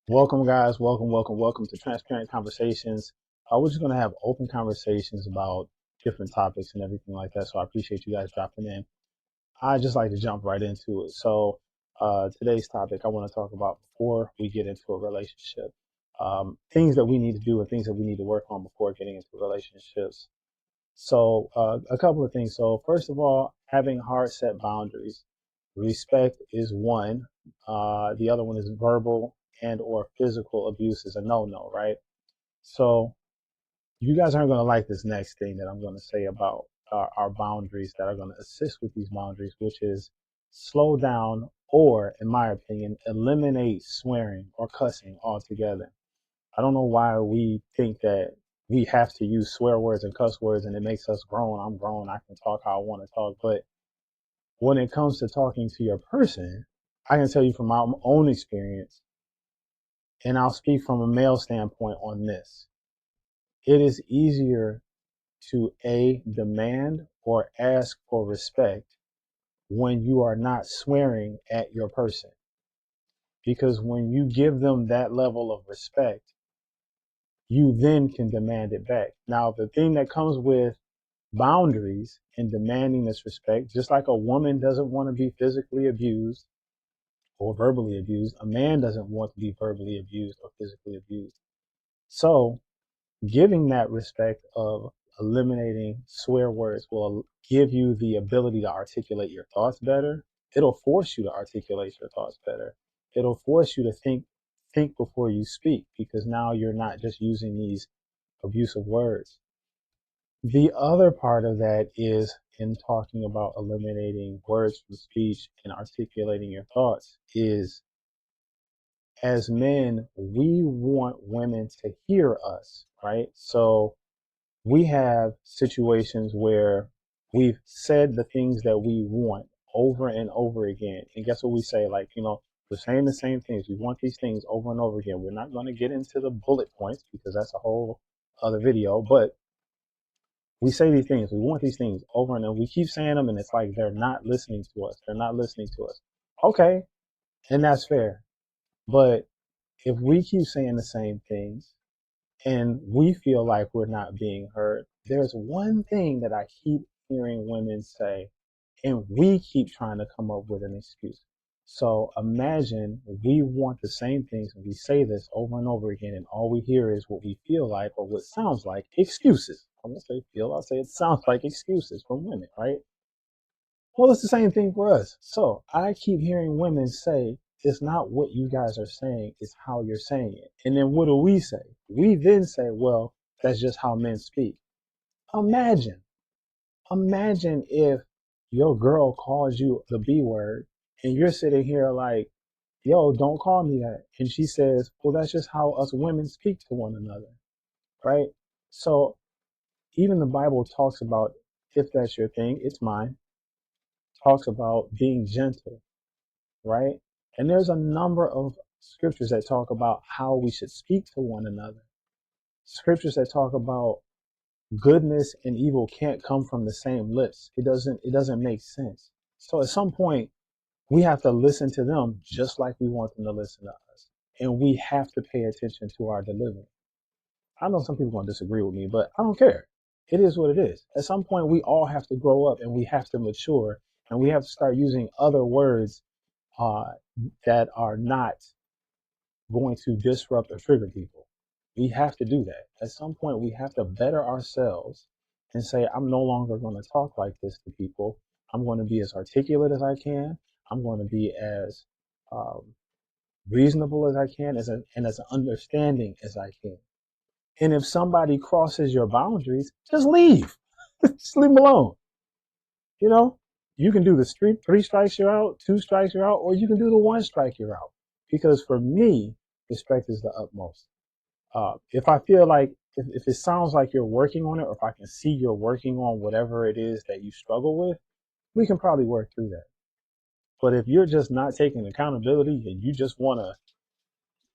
Welcome, guys. Welcome to Transparent Conversations. We're just going to have open conversations about different topics and everything like that. So I appreciate you guys dropping in. I just like to jump right into it. Today's topic I want to talk about before we get into a relationship, things that we need to do and things that we need to work on before getting into relationships. A couple of things. So, first of all, having hard set boundaries. Respect is one. The other one is verbal and or physical abuse is a no-no, right? So you guys aren't going to like this next thing that I'm going to say about our boundaries that are going to assist with these boundaries, which is slow down or, in my opinion, eliminate swearing or cussing altogether. I don't know why we think that we have to use swear words and cuss words and it makes us grown. I'm grown. I can talk how I want to talk. But when it comes to talking to your person, I can tell you from my own experience, and I'll speak from a male standpoint on this. It is easier to A, demand or ask for respect when you are not swearing at your person. Because when you give them that level of respect, you then can demand it back. Now, the thing that comes with boundaries and demanding this respect, just like a woman doesn't want to be physically abused or verbally abused, a man doesn't want to be verbally abused or physically abused. So, giving that respect of eliminating swear words will give you the ability to articulate your thoughts better. It'll force you to articulate your thoughts better. It'll force you to think before you speak because now you're not just using these abusive words. The other part of that is in talking about eliminating words from speech and articulating your thoughts is as men, we want women to hear us, right? So we have situations where we've said the things that we want over and over again. And guess what we say? Like, we're saying the same things. We want these things over and over again. We're not going to get into the bullet points because that's a whole other video, but we say these things. We want these things over and over. We keep saying them and it's like they're not listening to us. They're not listening to us. Okay. And that's fair. But if we keep saying the same things and we feel like we're not being heard, there's one thing that I keep hearing women say, and we keep trying to come up with an excuse. So imagine we want the same things and we say this over and over again, and all we hear is what we feel like or what sounds like excuses. I'm gonna say feel, I'll say it sounds like excuses from women, right? Well, it's the same thing for us. So I keep hearing women say, it's not what you guys are saying, it's how you're saying it. And then what do we say? We then say, well, that's just how men speak. Imagine, imagine if your girl calls you the B word and you're sitting here like, yo, don't call me that. And she says, well, that's just how us women speak to one another, right? So even the Bible talks about, if that's your thing, it's mine, talks about being gentle, right? And there's a number of scriptures that talk about how we should speak to one another. Scriptures that talk about goodness and evil can't come from the same lips. It doesn't make sense. So at some point we have to listen to them just like we want them to listen to us. And we have to pay attention to our delivery. I know some people are going to disagree with me, but I don't care. It is what it is. At some point we all have to grow up and we have to mature and we have to start using other words uh, that are not going to disrupt or trigger people. We have to do that. At some point, we have to better ourselves and say, I'm no longer going to talk like this to people. I'm going to be as articulate as I can. I'm going to be as um, reasonable as I can and as understanding as I can. And if somebody crosses your boundaries, just leave. Just leave them alone. You know, you can do the three strikes you're out, two strikes you're out, or you can do the one strike you're out. Because for me, respect is the utmost. If I feel like if it sounds like you're working on it, or if I can see you're working on whatever it is that you struggle with, we can probably work through that. But if you're just not taking accountability and you just want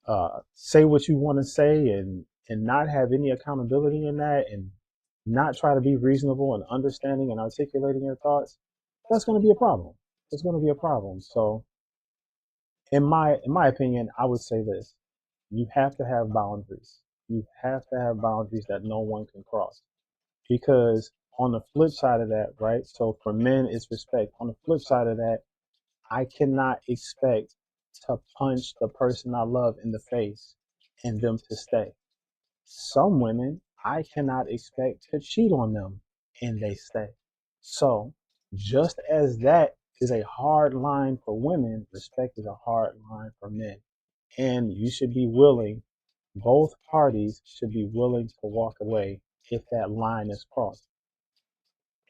to say what you want to say and not have any accountability in that and not try to be reasonable and understanding and articulating your thoughts, that's going to be a problem. It's going to be a problem. So, in my opinion, I would say this: You have to have boundaries. You have to have boundaries that no one can cross. Because on the flip side of that, right? So for men, it's respect. On the flip side of that, I cannot expect to punch the person I love in the face and them to stay. Some women, I cannot expect to cheat on them and they stay. So just as that is a hard line for women, respect is a hard line for men. And you should be willing, both parties should be willing to walk away if that line is crossed.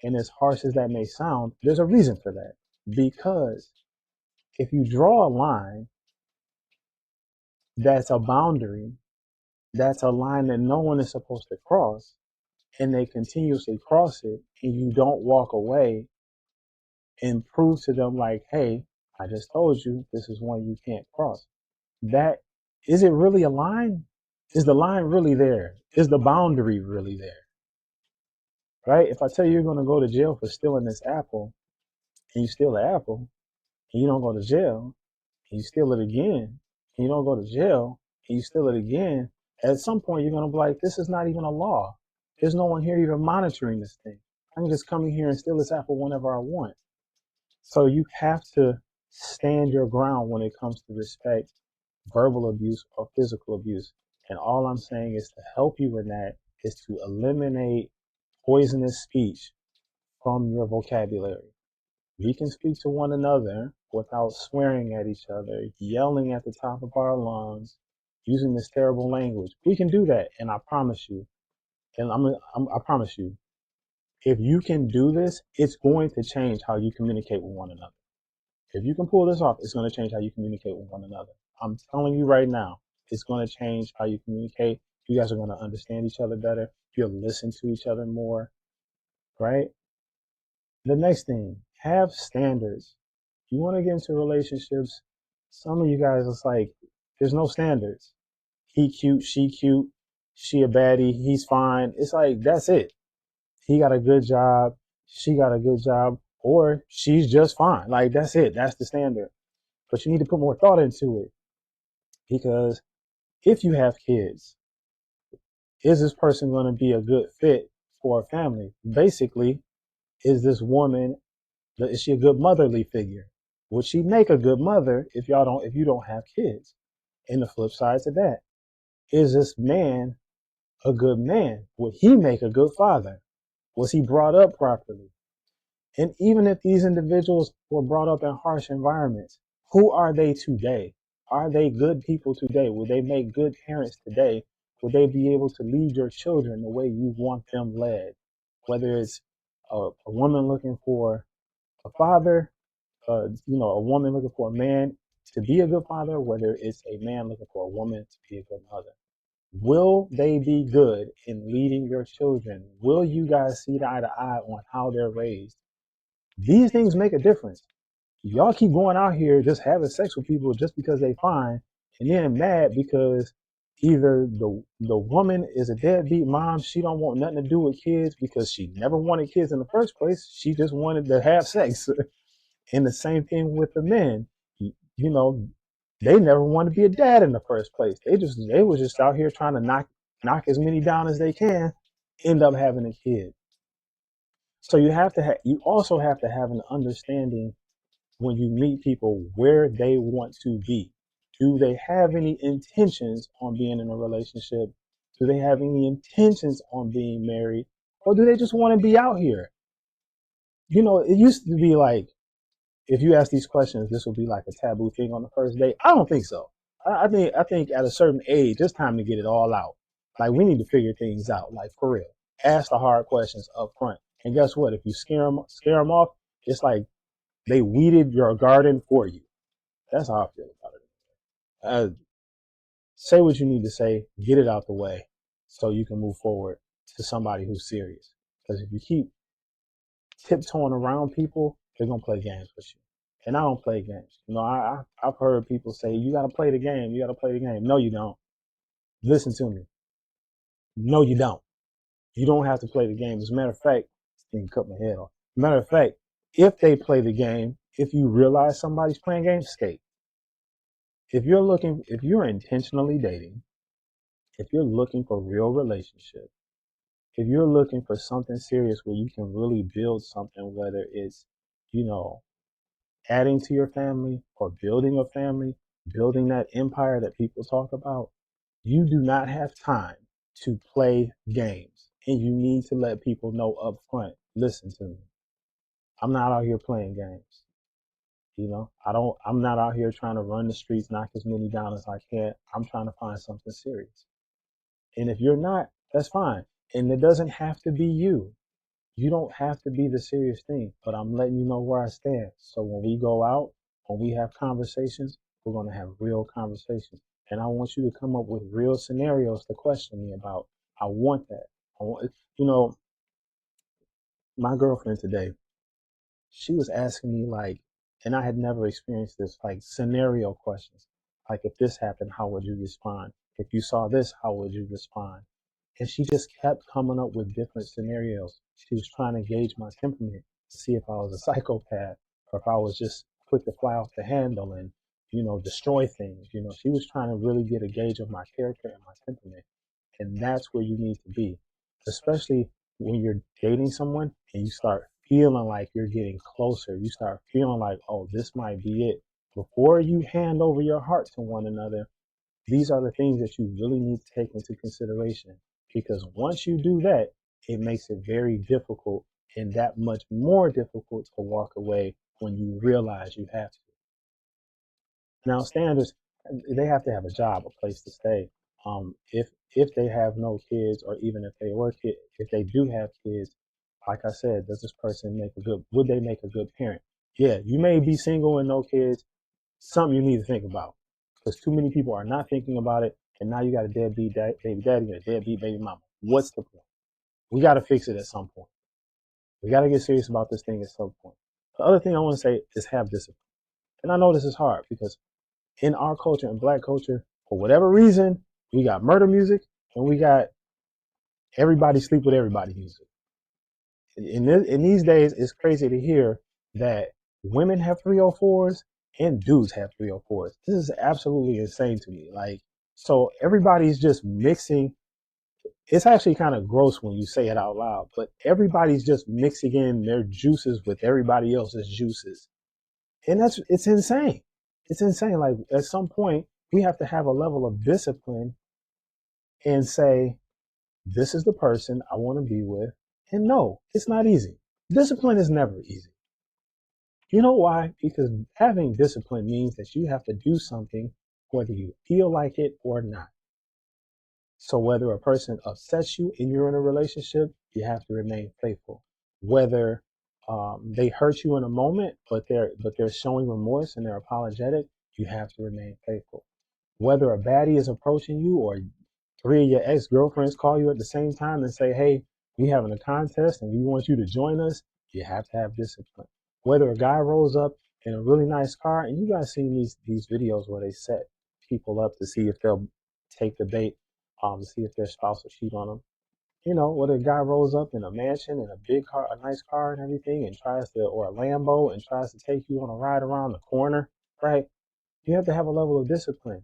And as harsh as that may sound, there's a reason for that. Because if you draw a line that's a boundary, that's a line that no one is supposed to cross, and they continuously cross it, and you don't walk away and prove to them, like, hey, I just told you this is one you can't cross. That is it really a line? Is the line really there? Is the boundary really there? Right? If I tell you you're going to go to jail for stealing this apple, and you steal the apple, and you don't go to jail, and you steal it again, and you don't go to jail, and you steal it again, at some point you're going to be like, this is not even a law. There's no one here even monitoring this thing. I can just come in here and steal this apple whenever I want. So you have to stand your ground when it comes to respect, verbal abuse, or physical abuse. And all I'm saying is to help you in that is to eliminate poisonous speech from your vocabulary. We can speak to one another without swearing at each other, yelling at the top of our lungs, using this terrible language. We can do that, and I promise you, and I promise you, if you can do this, it's going to change how you communicate with one another. If you can pull this off, it's going to change how you communicate with one another. I'm telling you right now, it's going to change how you communicate. You guys are going to understand each other better. You'll listen to each other more, right? The next thing, have standards. You want to get into relationships, some of you guys, it's like, there's no standards. He cute, she a baddie, he's fine. It's like, that's it. He got a good job, she got a good job, or she's just fine. Like, that's it. That's the standard. But you need to put more thought into it, because if you have kids, is this person going to be a good fit for a family? Basically, is this woman, is she a good motherly figure? Would she make a good mother if you don't have kids? And the flip side to that, is this man a good man? Would he make a good father? Was he brought up properly? And even if these individuals were brought up in harsh environments, who are they today? Are they good people today? Will they make good parents today? Will they be able to lead your children the way you want them led? Whether it's a woman looking for a father, a woman looking for a man to be a good father, whether it's a man looking for a woman to be a good mother. Will they be good in leading your children? Will you guys see eye to eye on how they're raised? These things make a difference. Y'all keep going out here just having sex with people just because they fine, and then mad because either the woman is a deadbeat mom, she don't want nothing to do with kids because she never wanted kids in the first place. She just wanted to have sex. And the same thing with the men. You know, they never wanted to be a dad in the first place. They was just out here trying to knock as many down as they can, end up having a kid. So you also have to have an understanding when you meet people where they want to be. Do they have any intentions on being in a relationship? Do they have any intentions on being married? Or do they just want to be out here? It used to be like, if you ask these questions, this will be like a taboo thing on the first date. I don't think so. I think at a certain age, it's time to get it all out. Like, we need to figure things out, like, for real. Ask the hard questions up front. And guess what? If you scare them off, it's like they weeded your garden for you. That's how I feel about it. Say what you need to say, get it out the way, so you can move forward to somebody who's serious. Because if you keep tiptoeing around people, they're gonna play games with you. And I don't play games. I've heard people say, you gotta play the game, you gotta play the game. No, you don't. Listen to me. No, you don't. You don't have to play the game. As a matter of fact, you can cut my head off. As a matter of fact, if they play the game, if you realize somebody's playing games, escape. if you're intentionally dating, if you're looking for real relationship, if you're looking for something serious where you can really build something, whether it's, you know, adding to your family or building a family, building that empire that people talk about, you do not have time to play games. And you need to let people know up front, listen to me. I'm not out here playing games. I'm not out here trying to run the streets, knock as many down as I can. I'm trying to find something serious. And if you're not, that's fine. And it doesn't have to be you. You don't have to be the serious thing, but I'm letting you know where I stand. So when we go out, when we have conversations, we're going to have real conversations. And I want you to come up with real scenarios to question me about. I want that. I want, you know, my girlfriend today, she was asking me like, and I had never experienced this, like scenario questions. Like if this happened, how would you respond? If you saw this, how would you respond? And she just kept coming up with different scenarios. She was trying to gauge my temperament to see if I was a psychopath or if I was just quick to fly off the handle and, destroy things. She was trying to really get a gauge of my character and my temperament. And that's where you need to be, especially when you're dating someone and you start feeling like you're getting closer. You start feeling like, oh, this might be it. Before you hand over your heart to one another, these are the things that you really need to take into consideration. Because once you do that, it makes it very difficult and that much more difficult to walk away when you realize you have to. Now, standards, they have to have a job, a place to stay. If they have no kids, or even if they were kid, if they do have kids, like I said, does this person would they make a good parent? Yeah, you may be single and no kids, something you need to think about, because too many people are not thinking about it, and now you got a deadbeat baby daddy and a deadbeat baby mama. What's the point? We got to fix it at some point. We got to get serious about this thing at some point. The other thing I want to say is have discipline. And I know this is hard because in our culture and black culture, for whatever reason, we got murder music and we got everybody sleep with everybody music. In these days, it's crazy to hear that women have 304s and dudes have 304s. This is absolutely insane to me. Like, so everybody's just mixing. It's actually kind of gross when you say it out loud, but everybody's just mixing in their juices with everybody else's juices. And it's insane. It's insane. Like at some point, we have to have a level of discipline and say, this is the person I want to be with. And no, it's not easy. Discipline is never easy. You know why? Because having discipline means that you have to do something whether you feel like it or not. So whether a person upsets you and you're in a relationship, you have to remain faithful. Whether they hurt you in a moment, but they're showing remorse and they're apologetic, you have to remain faithful. Whether a baddie is approaching you or three of your ex-girlfriends call you at the same time and say, hey, we having a contest and we want you to join us, you have to have discipline. Whether a guy rolls up in a really nice car, and you guys seen these videos where they set people up to see if they'll take the bait, to see if their spouse will cheat on them. Whether a guy rolls up in a mansion and a big car, a nice car and everything, and or a Lambo, and tries to take you on a ride around the corner, right? You have to have a level of discipline.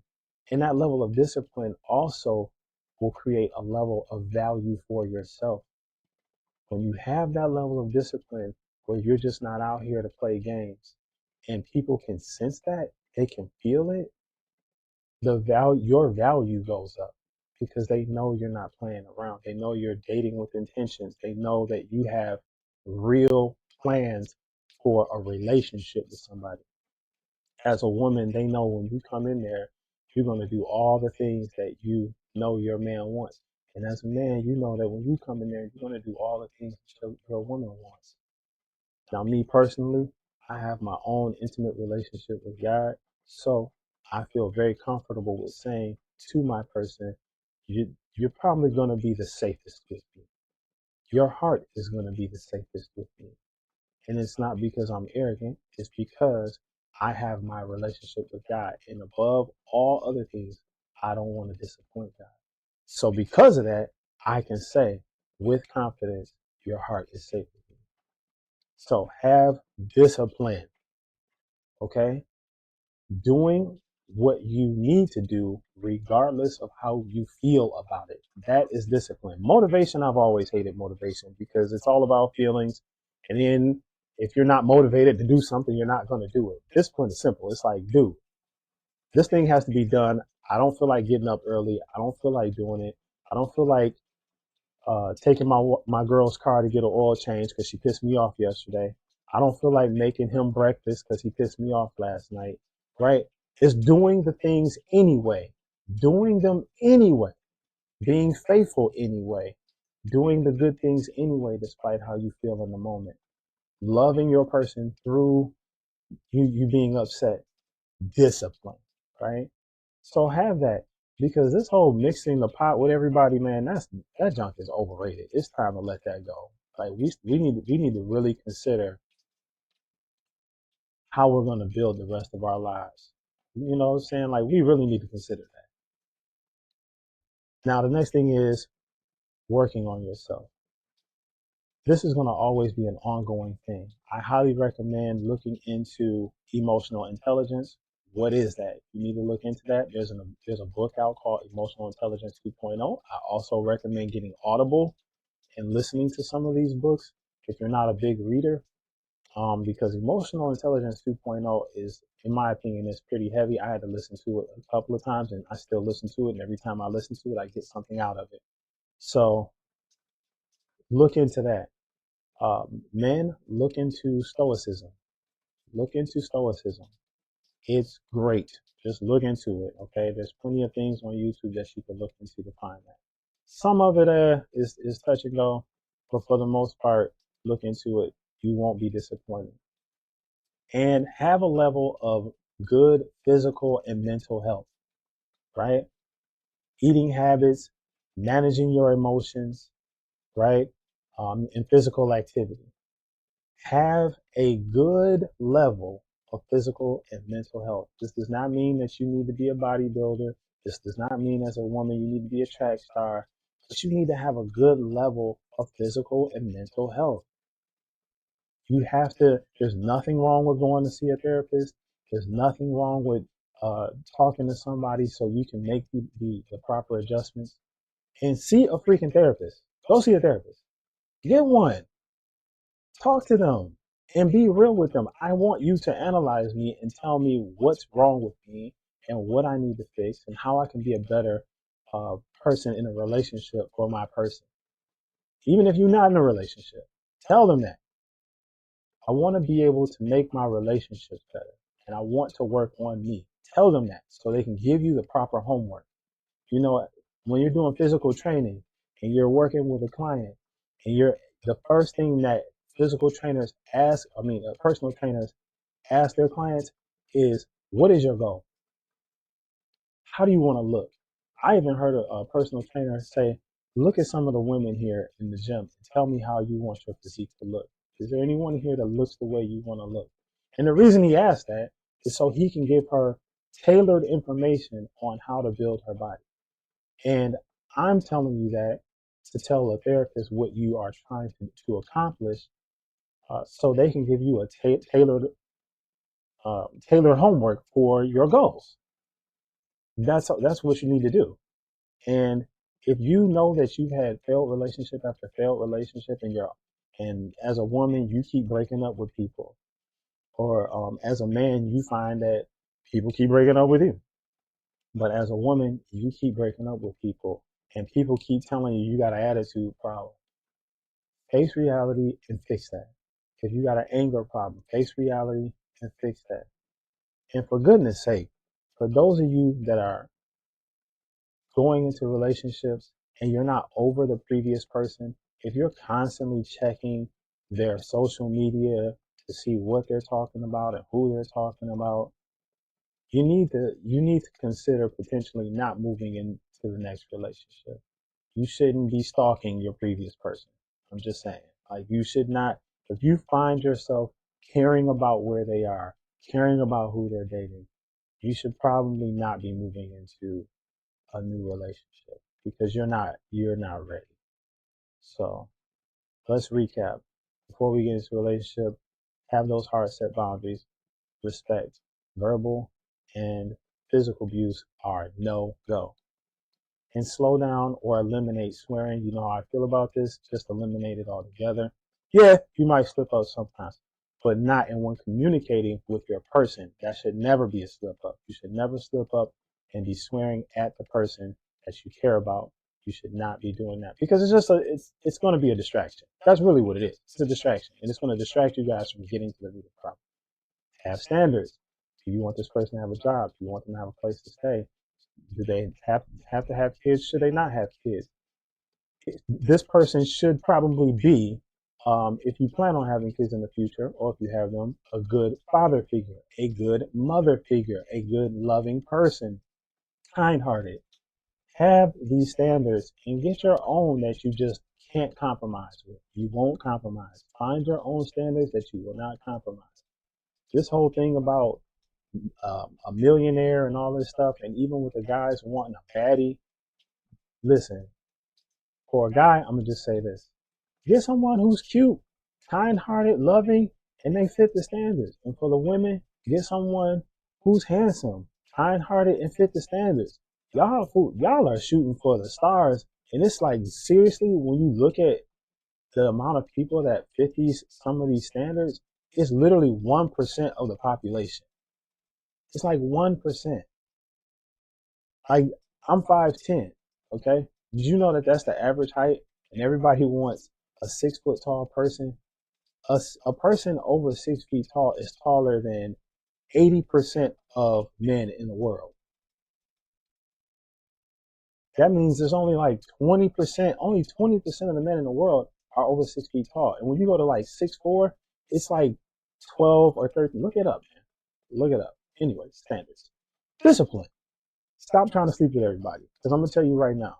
And that level of discipline also will create a level of value for yourself. When you have that level of discipline where you're just not out here to play games and people can sense that, they can feel it, your value goes up because they know you're not playing around. They know you're dating with intentions. They know that you have real plans for a relationship with somebody. As a woman, they know when you come in there, you're going to do all the things that you know your man wants. And as a man, you know that when you come in there, you're going to do all the things that your woman wants. Now, me personally, I have my own intimate relationship with God. So I feel very comfortable with saying to my person, you're probably going to be the safest with me. Your heart is going to be the safest with me. And it's not because I'm arrogant. It's because I have my relationship with God. And above all other things, I don't want to disappoint God. So because of that, I can say with confidence, your heart is safe with me. So have discipline. Okay? Doing what you need to do regardless of how you feel about it. That is discipline. Motivation, I've always hated motivation because it's all about feelings. And then if you're not motivated to do something, you're not going to do it. Discipline is simple. It's like, dude, this thing has to be done. I don't feel like getting up early. I don't feel like doing it. I don't feel like taking my girl's car to get an oil change because she pissed me off yesterday. I don't feel like making him breakfast because he pissed me off last night. Right? It's doing the things anyway, doing them anyway, being faithful anyway, doing the good things anyway, despite how you feel in the moment, loving your person through you being upset, discipline, right? So have that, because this whole mixing the pot with everybody, man, that junk is overrated. It's time to let that go. Like we need to really consider how we're going to build the rest of our lives. You know what I'm saying? Like we really need to consider that. Now the next thing is working on yourself. This is going to always be an ongoing thing. I highly recommend looking into emotional intelligence. What is that? You need to look into that. There's a book out called Emotional Intelligence 2.0. I also recommend getting Audible and listening to some of these books if you're not a big reader, because Emotional Intelligence 2.0 is, in my opinion, is pretty heavy. I had to listen to it a couple of times, and I still listen to it. And every time I listen to it, I get something out of it. So look into that. Men, look into Stoicism. Look into Stoicism. It's great. Just look into it. Okay, there's plenty of things on YouTube that you can look into to find that. Some of it is touch and go, but for the most part, look into it. You won't be disappointed. And have a level of good physical and mental health, right? Eating habits, managing your emotions, right? And physical activity. Have a good level of physical and mental health. This does not mean that you need to be a bodybuilder. This does not mean as a woman you need to be a track star, but you need to have a good level of physical and mental health. You have to, there's nothing wrong with going to see a therapist. There's nothing wrong with talking to somebody so you can make the proper adjustments. And see a freaking therapist. Go see a therapist. Get one. Talk to them and be real with them. I want you to analyze me and tell me what's wrong with me and what I need to fix and how I can be a better person in a relationship for my person. Even if you're not in a relationship, tell them that. I want to be able to make my relationships better and I want to work on me. Tell them that so they can give you the proper homework. You know, when you're doing physical training and you're working with a client and the first thing that personal trainers ask their clients is, what is your goal? How do you want to look? I even heard a personal trainer say, look at some of the women here in the gym and tell me how you want your physique to look. Is there anyone here that looks the way you want to look? And the reason he asked that is so he can give her tailored information on how to build her body. And I'm telling you that to tell a therapist what you are trying to accomplish, so they can give you a tailored homework for your goals. That's what you need to do. And if you know that you've had failed relationship after failed relationship, and as a woman you keep breaking up with people, or as a man you find that people keep breaking up with you, but as a woman you keep breaking up with people, and people keep telling you you got an attitude problem, face reality and fix that. If you got an anger problem, face reality and fix that. And for goodness sake, for those of you that are going into relationships and you're not over the previous person, if you're constantly checking their social media to see what they're talking about and who they're talking about, you need to consider potentially not moving into the next relationship. You shouldn't be stalking your previous person. I'm just saying. Like you should not, if you find yourself caring about where they are, caring about who they're dating, you should probably not be moving into a new relationship because you're not ready. So let's recap. Before we get into a relationship, have those hard set boundaries, respect, verbal and physical abuse are no go. And slow down or eliminate swearing. You know how I feel about this. Just eliminate it altogether. Yeah, you might slip up sometimes, but not in when communicating with your person. That should never be a slip up. You should never slip up and be swearing at the person that you care about. You should not be doing that because it's going to be a distraction. That's really what it is. It's a distraction, and it's going to distract you guys from getting to the root of the problem. Have standards. Do you want this person to have a job? Do you want them to have a place to stay? Do they have to have kids? Should they not have kids? This person should probably be, if you plan on having kids in the future, or if you have them, a good father figure, a good mother figure, a good loving person, kind-hearted. Have these standards and get your own that you just can't compromise with. You won't compromise. Find your own standards that you will not compromise. This whole thing about a millionaire and all this stuff, and even with the guys wanting a baddie, listen, for a guy, I'm gonna just say this. Get someone who's cute, kind-hearted, loving, and they fit the standards. And for the women, get someone who's handsome, kind-hearted, and fit the standards. Y'all are shooting for the stars, and it's like seriously, when you look at the amount of people that fit some of these standards, it's literally 1% of the population. It's like 1%. Like I'm 5'10", okay? Did you know that that's the average height? And everybody wants a 6 foot tall person. A person over 6 feet tall is taller than 80% of men in the world. That means there's only like 20%, only 20% of the men in the world are over 6 feet tall. And when you go to like 6'4", it's like 12 or 13. Look it up, man. Look it up. Anyway, standards. Discipline. Stop trying to sleep with everybody. Because I'm going to tell you right now,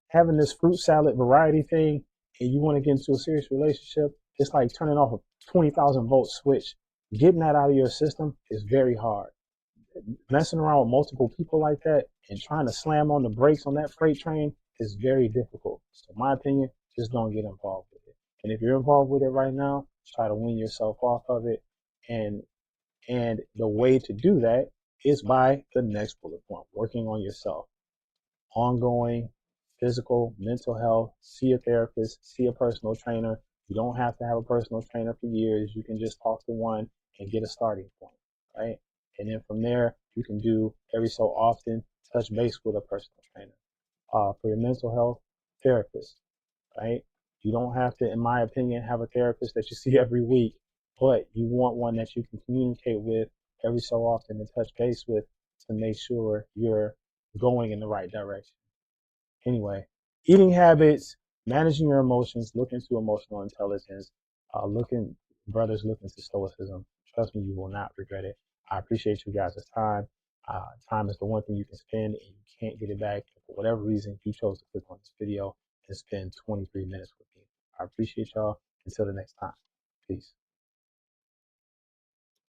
having this fruit salad variety thing and you want to get into a serious relationship, it's like turning off a 20,000 volt switch. Getting that out of your system is very hard. Messing around with multiple people like that and trying to slam on the brakes on that freight train is very difficult. So in my opinion, just don't get involved with it. And if you're involved with it right now, try to wean yourself off of it. And the way to do that is by the next bullet point, working on yourself. Ongoing physical, mental health, see a therapist, see a personal trainer. You don't have to have a personal trainer for years. You can just talk to one and get a starting point, right? And then from there, you can do every so often touch base with a personal trainer. For your mental health, therapist, right? You don't have to, in my opinion, have a therapist that you see every week, but you want one that you can communicate with every so often and touch base with to make sure you're going in the right direction. Anyway, eating habits, managing your emotions, look into emotional intelligence, brothers, look into stoicism. Trust me, you will not regret it. I appreciate you guys' time. Time is the one thing you can spend and you can't get it back. For whatever reason, you chose to click on this video and spend 23 minutes with me. I appreciate y'all. Until the next time. Peace.